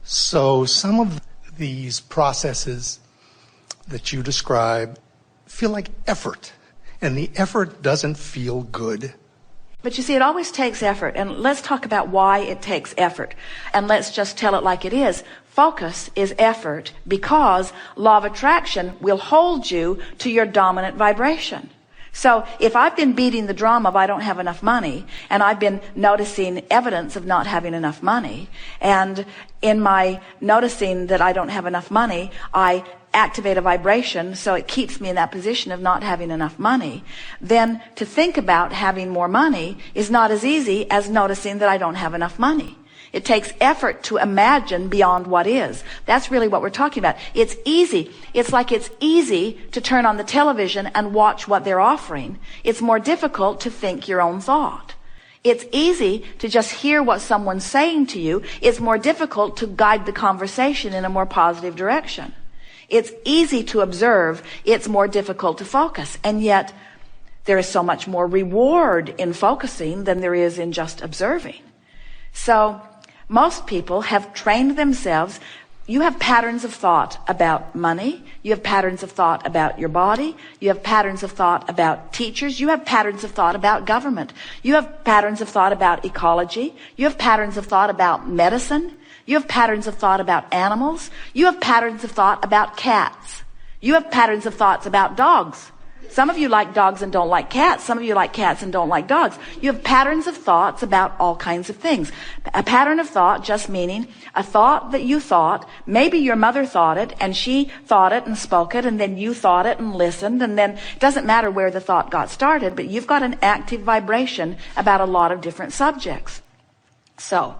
So some of these processes that you describe feel like effort, and the effort doesn't feel good. But you see, it always takes effort, and let's talk about why it takes effort, and let's just tell it like it is. Focus is effort because law of attraction will hold you to your dominant vibration. So if I've been beating the drum of I don't have enough money, and I've been noticing evidence of not having enough money, and in my noticing that I don't have enough money, I activate a vibration so it keeps me in that position of not having enough money, then to think about having more money is not as easy as noticing that I don't have enough money. It takes effort to imagine beyond what is. That's really what we're talking about. It's easy. It's like it's easy to turn on the television and watch what they're offering. It's more difficult to think your own thought. It's easy to just hear what someone's saying to you. It's more difficult to guide the conversation in a more positive direction. It's easy to observe. It's more difficult to focus. And yet, there is so much more reward in focusing than there is in just observing. So, most people have trained themselves. You have patterns of thought about money. You have patterns of thought about your body. You have patterns of thought about teachers. You have patterns of thought about government. You have patterns of thought about ecology. You have patterns of thought about medicine. You have patterns of thought about animals. You have patterns of thought about cats. You have patterns of thoughts about dogs. Some of you like dogs and don't like cats. Some of you like cats and don't like dogs. You have patterns of thoughts about all kinds of things. A pattern of thought just meaning a thought that you thought, maybe your mother thought it and she thought it and spoke it, and then you thought it and listened, and then it doesn't matter where the thought got started, but you've got an active vibration about a lot of different subjects. So,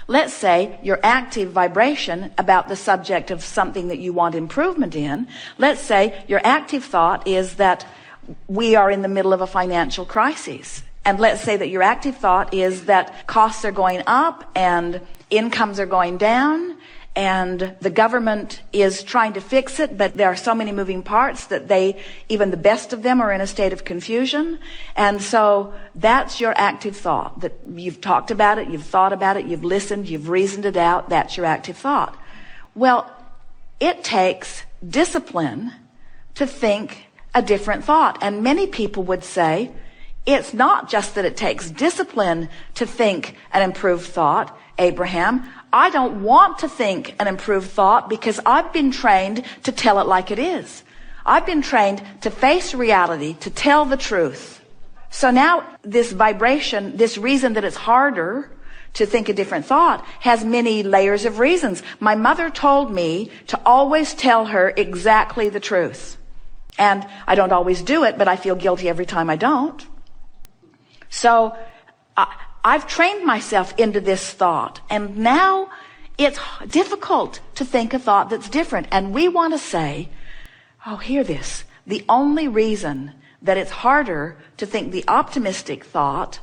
let's say your active vibration about the subject of something that you want improvement in. Let's say your active thought is that we are in the middle of a financial crisis. And let's say that your active thought is that costs are going up and incomes are going down and the government is trying to fix it, but there are so many moving parts that even the best of them are in a state of confusion. And so that's your active thought, that you've talked about it, you've thought about it, you've listened, you've reasoned it out. That's your active thought. Well, it takes discipline to think a different thought. And many people would say, it's not just that it takes discipline to think an improved thought, Abraham. I don't want to think an improved thought because I've been trained to tell it like it is. I've been trained to face reality, to tell the truth. So now this vibration, this reason that it's harder to think a different thought has many layers of reasons. My mother told me to always tell her exactly the truth. And I don't always do it, but I feel guilty every time I don't. So I've trained myself into this thought, and now it's difficult to think a thought that's different. And we want to say, oh, hear this. The only reason that it's harder to think the optimistic thought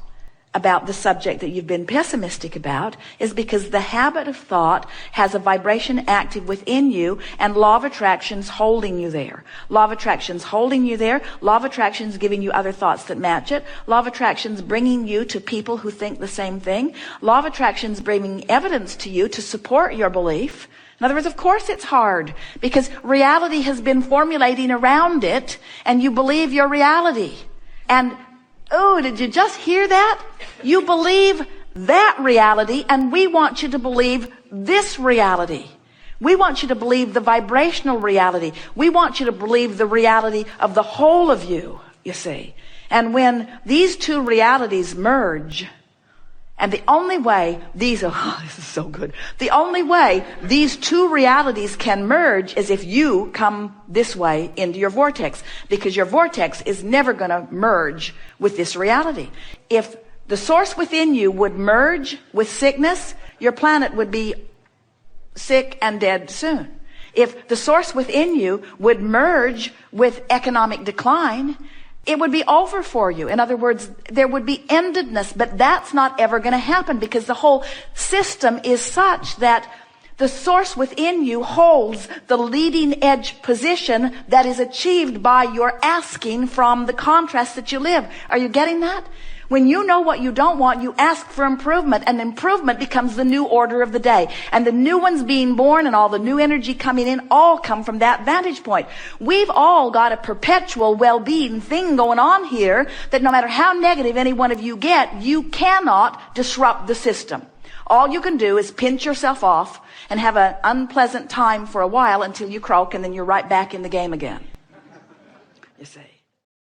about the subject that you've been pessimistic about is because the habit of thought has a vibration active within you, and law of attraction's holding you there. Law of attraction's holding you there. Law of attraction's giving you other thoughts that match it. Law of attraction's bringing you to people who think the same thing. Law of attraction's bringing evidence to you to support your belief. In other words, of course it's hard because reality has been formulating around it, and you believe your reality. And oh, did you just hear that? You believe that reality, and we want you to believe this reality. We want you to believe the vibrational reality. We want you to believe the reality of the whole of you, you see. And when these two realities merge, and the only way this is so good. The only way these two realities can merge is if you come this way into your vortex, because your vortex is never going to merge with this reality. If the source within you would merge with sickness, your planet would be sick and dead soon. If the source within you would merge with economic decline, it would be over for you. In other words, there would be endedness, but that's not ever going to happen because the whole system is such that the source within you holds the leading edge position that is achieved by your asking from the contrast that you live. Are you getting that? When you know what you don't want, you ask for improvement, and improvement becomes the new order of the day. And the new ones being born and all the new energy coming in all come from that vantage point. We've all got a perpetual well-being thing going on here that no matter how negative any one of you get, you cannot disrupt the system. All you can do is pinch yourself off and have an unpleasant time for a while until you croak, and then you're right back in the game again. You see.